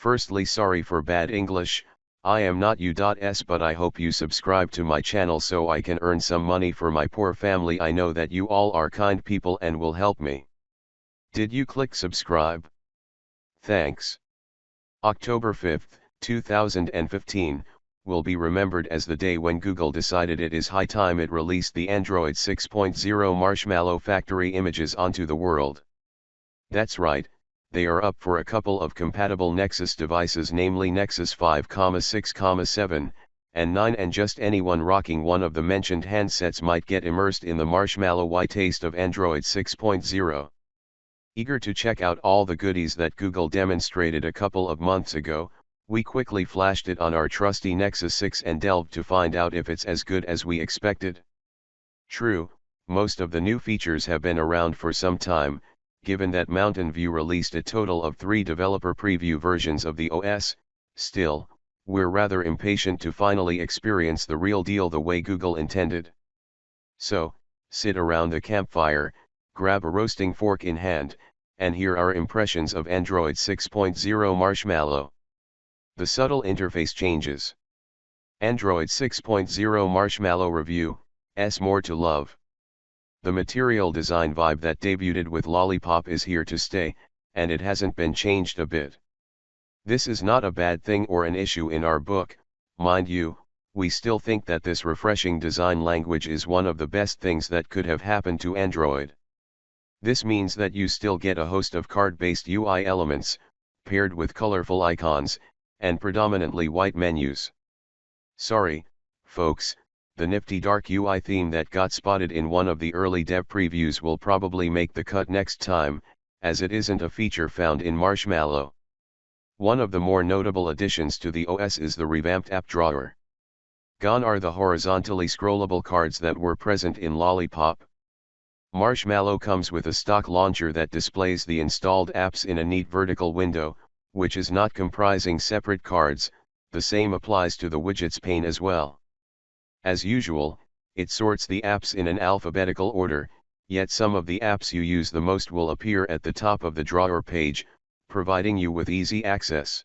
Firstly, sorry for bad English, I am not U.S, but I hope you subscribe to my channel so I can earn some money for my poor family. I know that you all are kind people and will help me. Did you click subscribe? Thanks. October 5, 2015, will be remembered as the day when Google decided it is high time it released the Android 6.0 Marshmallow factory images onto the world. That's right, they are up for a couple of compatible Nexus devices, namely Nexus 5, 6, 7, and 9, and just anyone rocking one of the mentioned handsets might get immersed in the marshmallow-y taste of Android 6.0. Eager to check out all the goodies that Google demonstrated a couple of months ago, we quickly flashed it on our trusty Nexus 6 and delved to find out if it's as good as we expected. True, most of the new features have been around for some time, given that Mountain View released a total of 3 developer preview versions of the OS. Still, we're rather impatient to finally experience the real deal the way Google intended. So, sit around the campfire, grab a roasting fork in hand, and hear our impressions of Android 6.0 Marshmallow. The subtle interface changes. Android 6.0 Marshmallow Review, more to love. The material design vibe that debuted with Lollipop is here to stay, and it hasn't been changed a bit. This is not a bad thing or an issue in our book, mind you. We still think that this refreshing design language is one of the best things that could have happened to Android. This means that you still get a host of card-based UI elements, paired with colorful icons, and predominantly white menus. Sorry, folks, the nifty dark UI theme that got spotted in one of the early dev previews will probably make the cut next time, as it isn't a feature found in Marshmallow. One of the more notable additions to the OS is the revamped app drawer. Gone are the horizontally scrollable cards that were present in Lollipop. Marshmallow comes with a stock launcher that displays the installed apps in a neat vertical window, which is not comprising separate cards. The same applies to the widgets pane as well. As usual, it sorts the apps in an alphabetical order, yet some of the apps you use the most will appear at the top of the drawer page, providing you with easy access.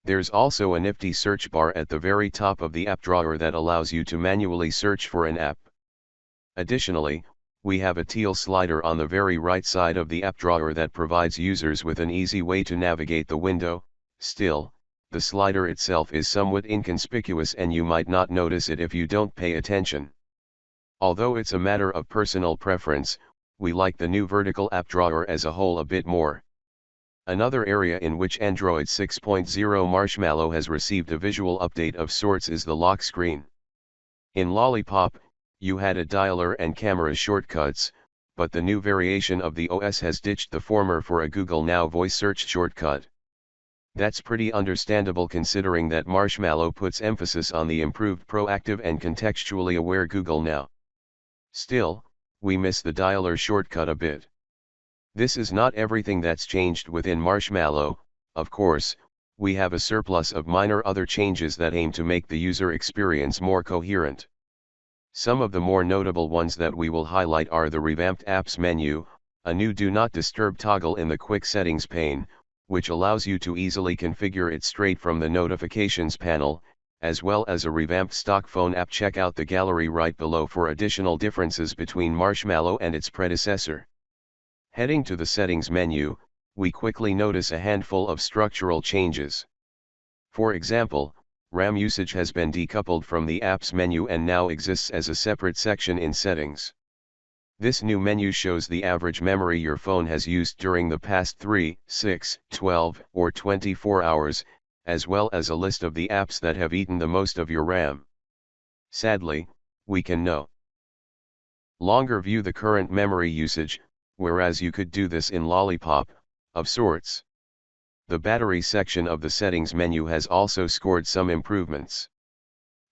There's also a nifty search bar at the very top of the app drawer that allows you to manually search for an app. Additionally, we have a teal slider on the very right side of the app drawer that provides users with an easy way to navigate the window. Still, the slider itself is somewhat inconspicuous and you might not notice it if you don't pay attention. Although it's a matter of personal preference, we like the new vertical app drawer as a whole a bit more. Another area in which Android 6.0 Marshmallow has received a visual update of sorts is the lock screen. In Lollipop, you had a dialer and camera shortcuts, but the new variation of the OS has ditched the former for a Google Now voice search shortcut. That's pretty understandable considering that Marshmallow puts emphasis on the improved proactive and contextually aware Google Now. Still, we miss the dialer shortcut a bit. This is not everything that's changed within Marshmallow. Of course, we have a surplus of minor other changes that aim to make the user experience more coherent. Some of the more notable ones that we will highlight are the revamped Apps menu, a new Do Not Disturb toggle in the Quick Settings pane, which allows you to easily configure it straight from the Notifications panel, as well as a revamped stock phone app. Check out the gallery right below for additional differences between Marshmallow and its predecessor. Heading to the Settings menu, we quickly notice a handful of structural changes. For example, RAM usage has been decoupled from the Apps menu and now exists as a separate section in Settings. This new menu shows the average memory your phone has used during the past 3, 6, 12, or 24 hours, as well as a list of the apps that have eaten the most of your RAM. Sadly, we can no longer view the current memory usage, whereas you could do this in Lollipop, of sorts. The battery section of the Settings menu has also scored some improvements.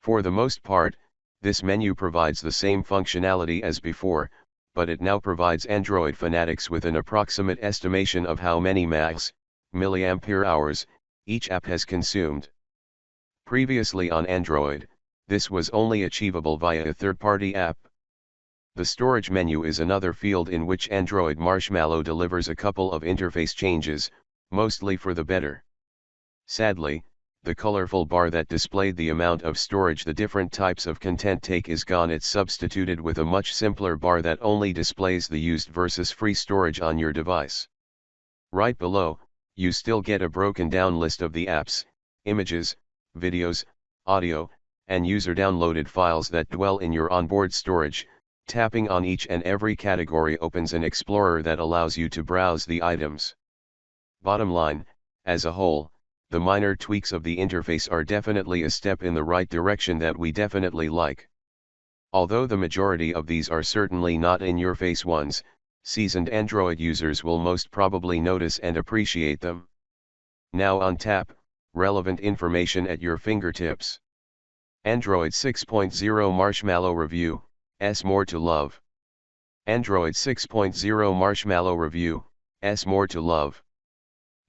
For the most part, this menu provides the same functionality as before, but it now provides Android fanatics with an approximate estimation of how many milliampere hours, each app has consumed. Previously on Android, this was only achievable via a third-party app. The storage menu is another field in which Android Marshmallow delivers a couple of interface changes, mostly for the better. Sadly, the colorful bar that displayed the amount of storage the different types of content take is gone. It's substituted with a much simpler bar that only displays the used versus free storage on your device. Right below, you still get a broken down list of the apps, images, videos, audio, and user downloaded files that dwell in your onboard storage. Tapping on each and every category opens an explorer that allows you to browse the items. Bottom line, as a whole, the minor tweaks of the interface are definitely a step in the right direction that we definitely like. Although the majority of these are certainly not in-your-face ones, seasoned Android users will most probably notice and appreciate them. Now on tap, relevant information at your fingertips. Android 6.0 Marshmallow Review, More to Love. Android 6.0 Marshmallow Review, More to Love.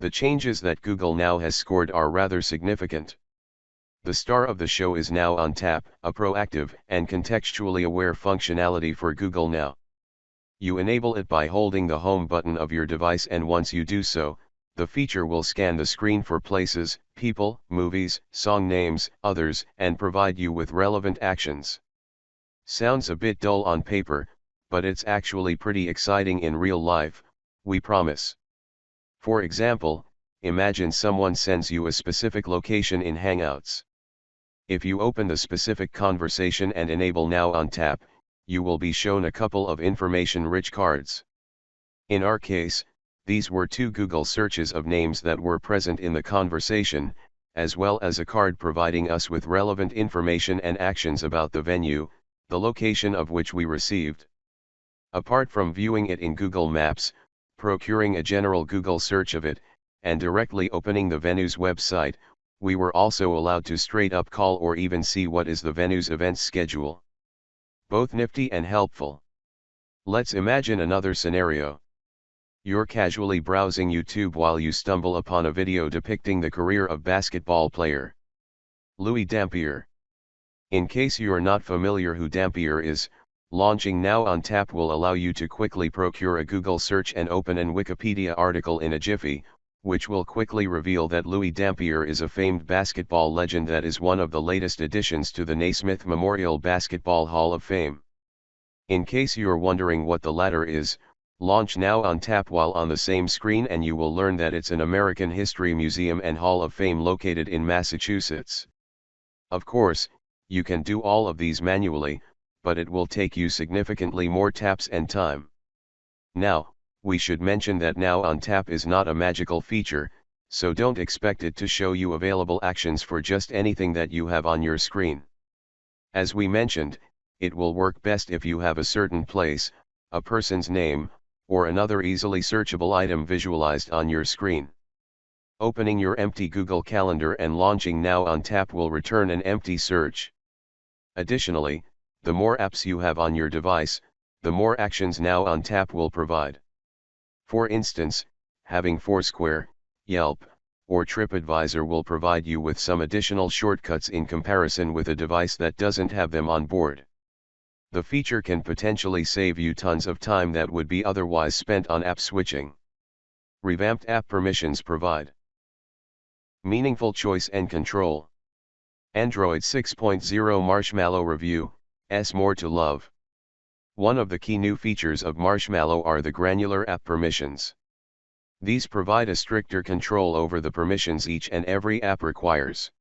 The changes that Google Now has scored are rather significant. The star of the show is Now on Tap, a proactive and contextually aware functionality for Google Now. You enable it by holding the home button of your device, and once you do so, the feature will scan the screen for places, people, movies, song names, others, and provide you with relevant actions. Sounds a bit dull on paper, but it's actually pretty exciting in real life, we promise. For example, imagine someone sends you a specific location in Hangouts. If you open the specific conversation and enable Now on Tap, you will be shown a couple of information-rich cards. In our case, these were 2 Google searches of names that were present in the conversation, as well as a card providing us with relevant information and actions about the venue, the location of which we received. Apart from viewing it in Google Maps, procuring a general Google search of it, and directly opening the venue's website, we were also allowed to straight up call or even see what is the venue's events schedule. Both nifty and helpful. Let's imagine another scenario. You're casually browsing YouTube while you stumble upon a video depicting the career of basketball player Louis Dampier. In case you're not familiar who Dampier is, launching Now on Tap will allow you to quickly procure a Google search and open an Wikipedia article in a jiffy, which will quickly reveal that Louis Dampier is a famed basketball legend that is one of the latest additions to the Naismith Memorial Basketball Hall of Fame. In case you're wondering what the latter is, launch Now on Tap while on the same screen and you will learn that it's an American History Museum and Hall of Fame located in Massachusetts. Of course, you can do all of these manually, but it will take you significantly more taps and time. Now, we should mention that Now on Tap is not a magical feature, so don't expect it to show you available actions for just anything that you have on your screen. As we mentioned, it will work best if you have a certain place, a person's name, or another easily searchable item visualized on your screen. Opening your empty Google Calendar and launching Now on Tap will return an empty search. Additionally, the more apps you have on your device, the more actions Now on Tap will provide. For instance, having Foursquare, Yelp, or TripAdvisor will provide you with some additional shortcuts in comparison with a device that doesn't have them on board. The feature can potentially save you tons of time that would be otherwise spent on app switching. Revamped app permissions provide meaningful choice and control. Android 6.0 Marshmallow Review, More to Love. One of the key new features of Marshmallow are the granular app permissions. These provide a stricter control over the permissions each and every app requires.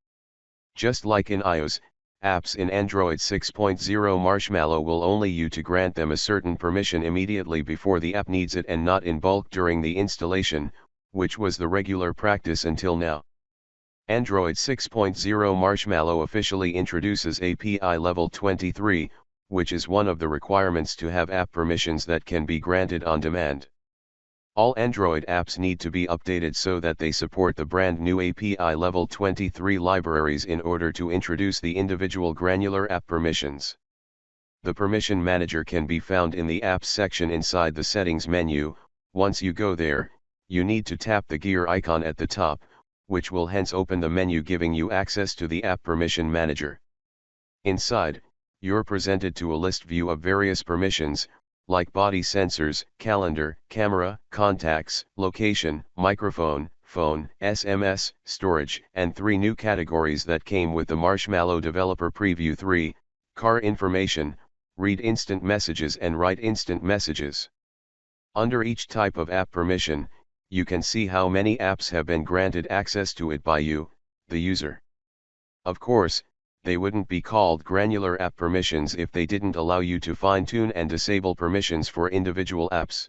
Just like in iOS, apps in Android 6.0 Marshmallow will only you to grant them a certain permission immediately before the app needs it and not in bulk during the installation, which was the regular practice until now. Android 6.0 Marshmallow officially introduces API Level 23, which is one of the requirements to have app permissions that can be granted on demand. All Android apps need to be updated so that they support the brand new API Level 23 libraries in order to introduce the individual granular app permissions. The Permission Manager can be found in the Apps section inside the Settings menu. Once you go there, you need to tap the gear icon at the top, which will hence open the menu giving you access to the App Permission Manager. Inside, you're presented to a list view of various permissions, like body sensors, calendar, camera, contacts, location, microphone, phone, SMS, storage, and 3 new categories that came with the Marshmallow Developer Preview 3, car information, read instant messages and write instant messages. Under each type of app permission, you can see how many apps have been granted access to it by you, the user. Of course, they wouldn't be called granular app permissions if they didn't allow you to fine-tune and disable permissions for individual apps.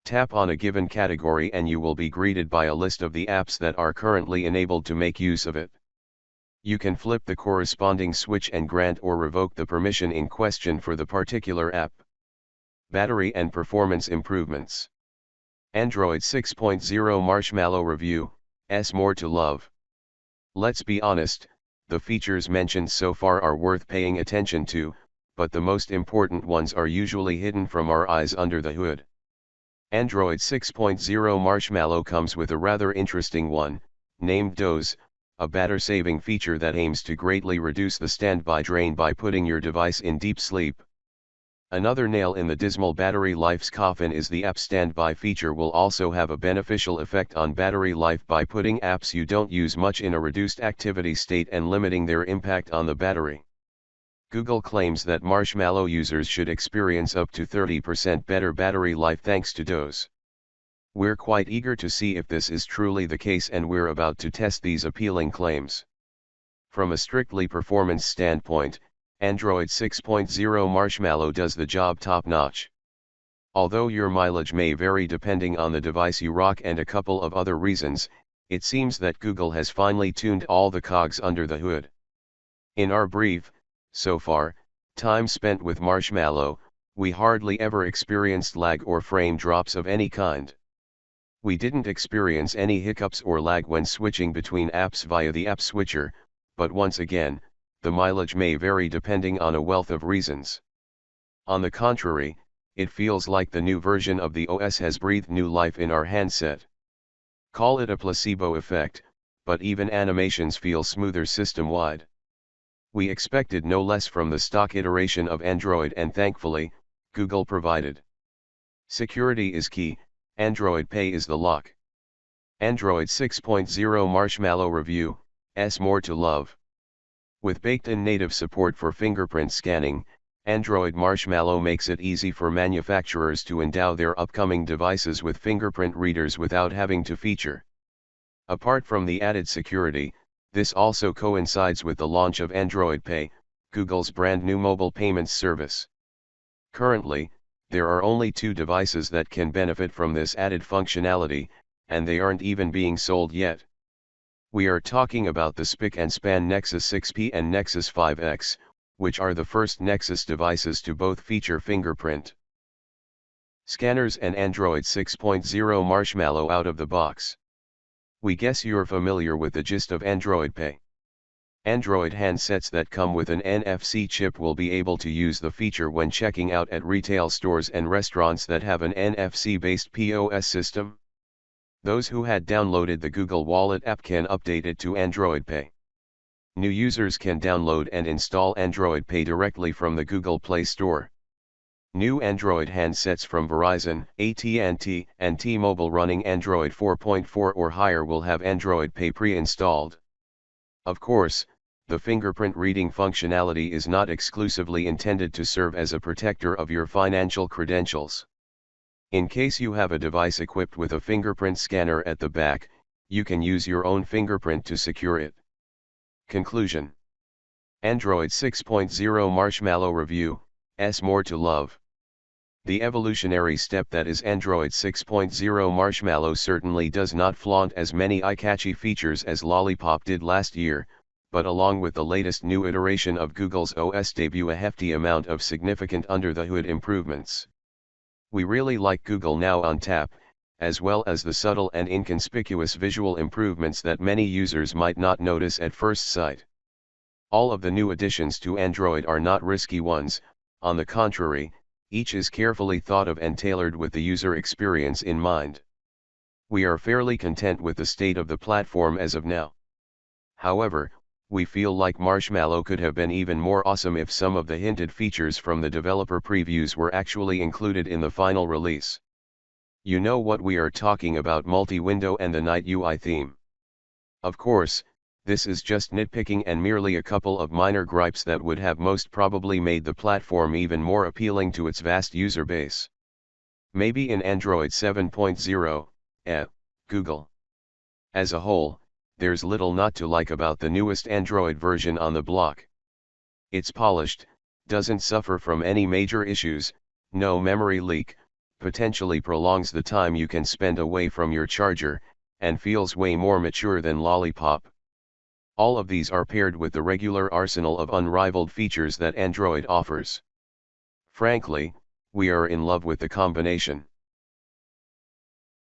Tap on a given category and you will be greeted by a list of the apps that are currently enabled to make use of it. You can flip the corresponding switch and grant or revoke the permission in question for the particular app. Battery and performance improvements. Android 6.0 Marshmallow Review, more to love. Let's be honest, the features mentioned so far are worth paying attention to, but the most important ones are usually hidden from our eyes under the hood. Android 6.0 Marshmallow comes with a rather interesting one, named Doze, a battery-saving feature that aims to greatly reduce the standby drain by putting your device in deep sleep. Another nail in the dismal battery life's coffin is the app standby feature will also have a beneficial effect on battery life by putting apps you don't use much in a reduced activity state and limiting their impact on the battery. Google claims that Marshmallow users should experience up to 30% better battery life thanks to Doze. We're quite eager to see if this is truly the case and we're about to test these appealing claims. From a strictly performance standpoint, Android 6.0 Marshmallow does the job top-notch. Although your mileage may vary depending on the device you rock and a couple of other reasons, it seems that Google has finally tuned all the cogs under the hood. In our brief, so far, time spent with Marshmallow, we hardly ever experienced lag or frame drops of any kind. We didn't experience any hiccups or lag when switching between apps via the app switcher, but once again, the mileage may vary depending on a wealth of reasons. On the contrary, it feels like the new version of the OS has breathed new life in our handset. Call it a placebo effect, but even animations feel smoother system-wide. We expected no less from the stock iteration of Android and thankfully, Google provided. Security is key, Android Pay is the lock. Android 6.0 Marshmallow Review, more to love. With baked-in native support for fingerprint scanning, Android Marshmallow makes it easy for manufacturers to endow their upcoming devices with fingerprint readers without having to feature. Apart from the added security, this also coincides with the launch of Android Pay, Google's brand new mobile payments service. Currently, there are only 2 devices that can benefit from this added functionality, and they aren't even being sold yet. We are talking about the spick and span Nexus 6P and Nexus 5X, which are the first Nexus devices to both feature fingerprint scanners and Android 6.0 Marshmallow out of the box. We guess you're familiar with the gist of Android Pay. Android handsets that come with an NFC chip will be able to use the feature when checking out at retail stores and restaurants that have an NFC-based POS system. Those who had downloaded the Google Wallet app can update it to Android Pay. New users can download and install Android Pay directly from the Google Play Store. New Android handsets from Verizon, At&t, and T-Mobile running Android 4.4 or higher will have Android Pay pre-installed. Of course, the fingerprint reading functionality is not exclusively intended to serve as a protector of your financial credentials. In case you have a device equipped with a fingerprint scanner at the back, you can use your own fingerprint to secure it. Conclusion. Android 6.0 Marshmallow Review, more to love. The evolutionary step that is Android 6.0 Marshmallow certainly does not flaunt as many eye-catchy features as Lollipop did last year, but along with the latest new iteration of Google's OS debut a hefty amount of significant under-the-hood improvements. We really like Google Now on tap, as well as the subtle and inconspicuous visual improvements that many users might not notice at first sight. All of the new additions to Android are not risky ones, on the contrary, each is carefully thought of and tailored with the user experience in mind. We are fairly content with the state of the platform as of now. However, we feel like Marshmallow could have been even more awesome if some of the hinted features from the developer previews were actually included in the final release. You know what we are talking about: multi-window and the night UI theme. Of course, this is just nitpicking and merely a couple of minor gripes that would have most probably made the platform even more appealing to its vast user base. Maybe in Android 7.0, Google. As a whole, there's little not to like about the newest Android version on the block. It's polished, doesn't suffer from any major issues, no memory leak, potentially prolongs the time you can spend away from your charger, and feels way more mature than Lollipop. All of these are paired with the regular arsenal of unrivaled features that Android offers. Frankly, we are in love with the combination.